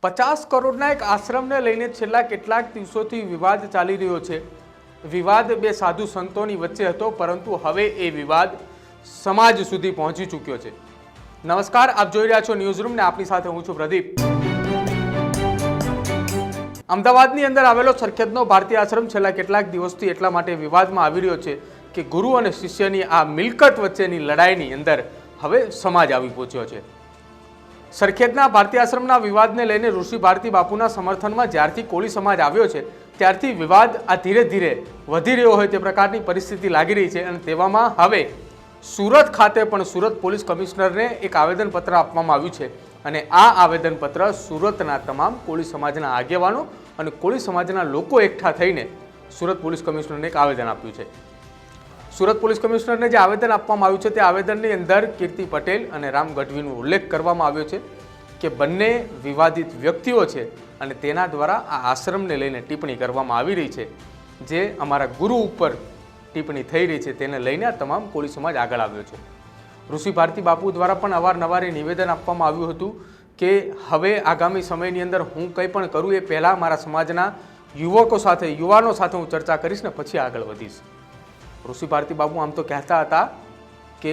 50 કરોડના એક આશ્રમને લઈને છેલ્લા કેટલાક દિવસોથી વિવાદ ચાલી રહ્યો છે। વિવાદ બે સાધુ સંતોની વચ્ચે હતો, પરંતુ હવે એ વિવાદ સમાજ સુધી પહોંચી ચૂક્યો છે। નમસ્કાર, આપ જોઈ રહ્યા છો ન્યૂઝરૂમ ને આપની સાથે હું છું પ્રદીપ। અમદાવાદની અંદર આવેલો સરખેજનો ભારતીય આશ્રમ છેલ્લા કેટલાક દિવસથી એટલા માટે વિવાદમાં આવી રહ્યો છે કે ગુરુ અને શિષ્યની આ મિલકત વચ્ચેની લડાઈની અંદર હવે સમાજ આવી પહોંચ્યો છે। સરખેજના ભારતીય આશ્રમના વિવાદને લઈને ઋષિ ભારતી બાપુના સમર્થનમાં જ્યારથી કોળી સમાજ આવ્યો છે ત્યારથી વિવાદ આ ધીરે ધીરે વધી રહ્યો હોય તે પ્રકારની પરિસ્થિતિ લાગી રહી છે। અને તેવામાં હવે સુરત ખાતે પણ સુરત પોલીસ કમિશનરને એક આવેદનપત્ર આપવામાં આવ્યું છે। અને આ આવેદનપત્ર સુરતના તમામ કોળી સમાજના આગેવાનો અને કોળી સમાજના લોકો એકઠા થઈને સુરત પોલીસ કમિશનરને એક આવેદન આપ્યું છે। સુરત પોલીસ કમિશનરને જે આવેદન આપવામાં આવ્યું છે તે આવેદનની અંદર કીર્તિ પટેલ અને રામ ગઢવીનો ઉલ્લેખ કરવામાં આવ્યો છે કે બંને વિવાદિત વ્યક્તિઓ છે અને તેના દ્વારા આ આશ્રમને લઈને ટિપ્પણી કરવામાં આવી રહી છે। જે અમારા ગુરુ ઉપર ટિપ્પણી થઈ રહી છે તેને લઈને આ તમામ કોળી સમાજ આગળ આવ્યો છે। ઋષિ ભારતી બાપુ દ્વારા પણ અવારનવાર નિવેદન આપવામાં આવ્યું હતું કે હવે આગામી સમયની અંદર હું કંઈ પણ કરું એ પહેલાં મારા સમાજના યુવકો સાથે યુવાનો સાથે હું ચર્ચા કરીશ ને પછી આગળ વધીશ। ઋષિ ભારતી બાપુ આમ તો કહેતા હતા કે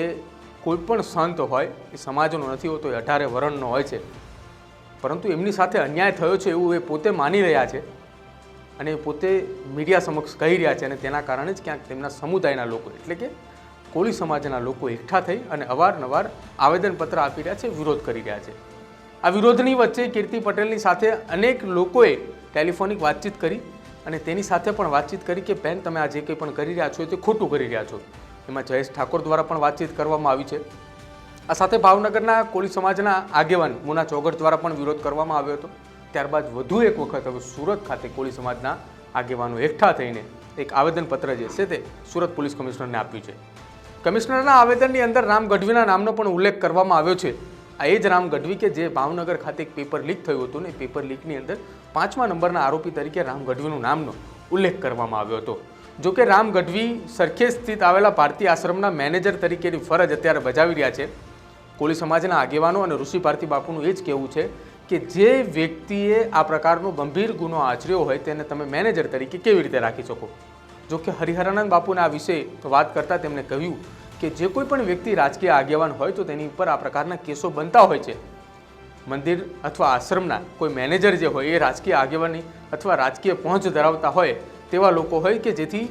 કોઈ પણ સંત હોય એ સમાજનો નથી હોતો, એ 18 વર્ણનો હોય છે, પરંતુ એમની સાથે અન્યાય થયો છે એવું એ પોતે માની રહ્યા છે અને એ પોતે મીડિયા સમક્ષ કહી રહ્યા છે। અને તેના કારણે જ ક્યાંક તેમના સમુદાયના લોકો એટલે કે કોળી સમાજના લોકો એકઠા થઈ અને અવારનવાર આવેદનપત્ર આપી રહ્યા છે, વિરોધ કરી રહ્યા છે। આ વિરોધની વચ્ચે કીર્તિ પટેલની સાથે અનેક લોકોએ ટેલિફોનિક વાતચીત કરી અને તેની સાથે પણ વાતચીત કરી કે બેન તમે આ જે કંઈ પણ કરી રહ્યા છો તે ખોટું કરી રહ્યા છો। એમાં જયેશ ઠાકોર દ્વારા પણ વાતચીત કરવામાં આવી છે। આ સાથે ભાવનગરના કોળી સમાજના આગેવાન મુના ચોગઠ દ્વારા પણ વિરોધ કરવામાં આવ્યો હતો। ત્યારબાદ વધુ એક વખત હવે સુરત ખાતે કોળી સમાજના આગેવાનો એકઠા થઈને એક આવેદનપત્ર જે છે તે સુરત પોલીસ કમિશનરને આપ્યું છે। કમિશનરના આવેદનની અંદર રામ ગઢવીના નામનો પણ ઉલ્લેખ કરવામાં આવ્યો છે। આ એ જ રામ ગઢવી કે જે ભાવનગર ખાતે એક પેપર લીક થયું હતું ને એ પેપર લીકની અંદર 5મા નંબરના આરોપી તરીકે રામ ગઢવીનું નામનો ઉલ્લેખ કરવામાં આવ્યો હતો। જોકે રામ ગઢવી સરખેજ સ્થિત આવેલા ભારતીય આશ્રમના મેનેજર તરીકેની ફરજ અત્યારે બજાવી રહ્યા છે। કોળી સમાજના આગેવાનો અને ઋષિ ભારતી બાપુનું એ જ કહેવું છે કે જે વ્યક્તિએ આ પ્રકારનો ગંભીર ગુનો આચર્યો હોય તેને તમે મેનેજર તરીકે કેવી રીતે રાખી શકો। જોકે હરિહરાનંદ બાપુને આ વિશે વાત કરતાં તેમણે કહ્યું કે જે કોઈ પણ વ્યક્તિ રાજકીય આગેવાન હોય તો તેની ઉપર આ પ્રકારના કેસો બનતા હોય છે। મંદિર અથવા આશ્રમના કોઈ મેનેજર જે હોય એ રાજકીય આગેવાની અથવા રાજકીય પહોંચ ધરાવતા હોય તેવા લોકો હોય કે જેથી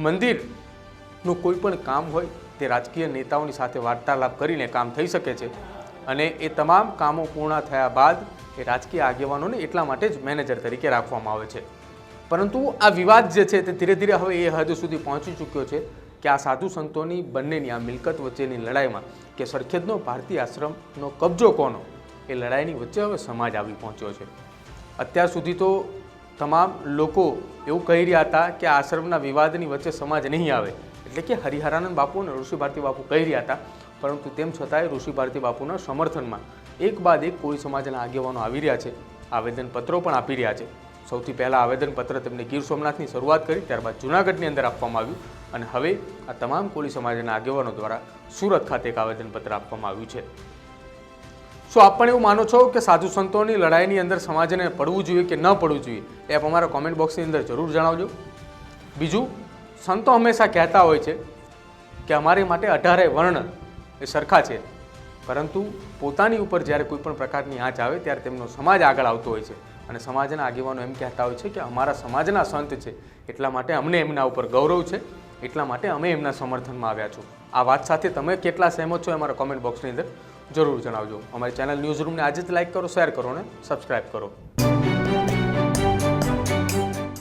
મંદિરનું કોઈ પણ કામ હોય તે રાજકીય નેતાઓની સાથે વાર્તાલાપ કરીને કામ થઈ શકે છે। અને એ તમામ કામો પૂર્ણ થયા બાદ એ રાજકીય આગેવાનોને એટલા માટે જ મેનેજર તરીકે રાખવામાં આવે છે। પરંતુ આ વિવાદ જે છે તે ધીરે ધીરે હવે એ હદ સુધી પહોંચી ચૂક્યો છે કે આ સાધુ સંતોની બંનેની આ મિલકત વચ્ચેની લડાઈમાં કે સરખેજનો ભારતીય આશ્રમનો કબજો કોનો એ લડાઈની વચ્ચે હવે સમાજ આવી પહોંચ્યો છે। અત્યાર સુધી તો તમામ લોકો એવું કહી રહ્યા હતા કે આ આશ્રમના વિવાદની વચ્ચે સમાજ નહીં આવે, એટલે કે હરિહરાનંદ બાપુ અને ઋષિ ભારતી બાપુ કહી રહ્યા હતા, પરંતુ તેમ છતાંય ઋષિ ભારતી બાપુના સમર્થનમાં એક બાદ એક કોળી સમાજના આગેવાનો આવી રહ્યા છે, આવેદનપત્રો પણ આપી રહ્યા છે। સૌથી પહેલાં આવેદનપત્ર તેમને ગીર સોમનાથની શરૂઆત કરી, ત્યારબાદ જૂનાગઢની અંદર આપવામાં આવ્યું અને હવે આ તમામ કોળી સમાજના આગેવાનો દ્વારા સુરત ખાતે એક આવેદનપત્ર આપવામાં આવ્યું છે। શું આપ પણ એવું માનો છો કે સાધુ સંતોની લડાઈની અંદર સમાજને પડવું જોઈએ કે ન પડવું જોઈએ એ આપ અમારા કોમેન્ટ બોક્સની અંદર જરૂર જણાવજો। બીજું, સંતો હંમેશા કહેતા હોય છે કે અમારી માટે 18 વર્ણ એ સરખા છે, પરંતુ પોતાની ઉપર જ્યારે કોઈ પણ પ્રકારની આંચ આવે ત્યારે તેમનો સમાજ આગળ આવતો હોય છે અને સમાજના આગેવાનો એમ કહેતા હોય છે કે અમારા સમાજના સંત છે એટલા માટે અમને એમના ઉપર ગૌરવ છે, એટલા માટે અમે એમના સમર્થનમાં આવ્યા છો। આ વાત સાથે તમે કેટલા સહેમત છો અમારા કોમેન્ટ બોક્સની અંદર જરૂર જણાવજો। અમારી ચેનલ ન્યૂઝરૂમને આજે જ લાઇક કરો, શેર કરો અને સબસ્ક્રાઈબ કરો।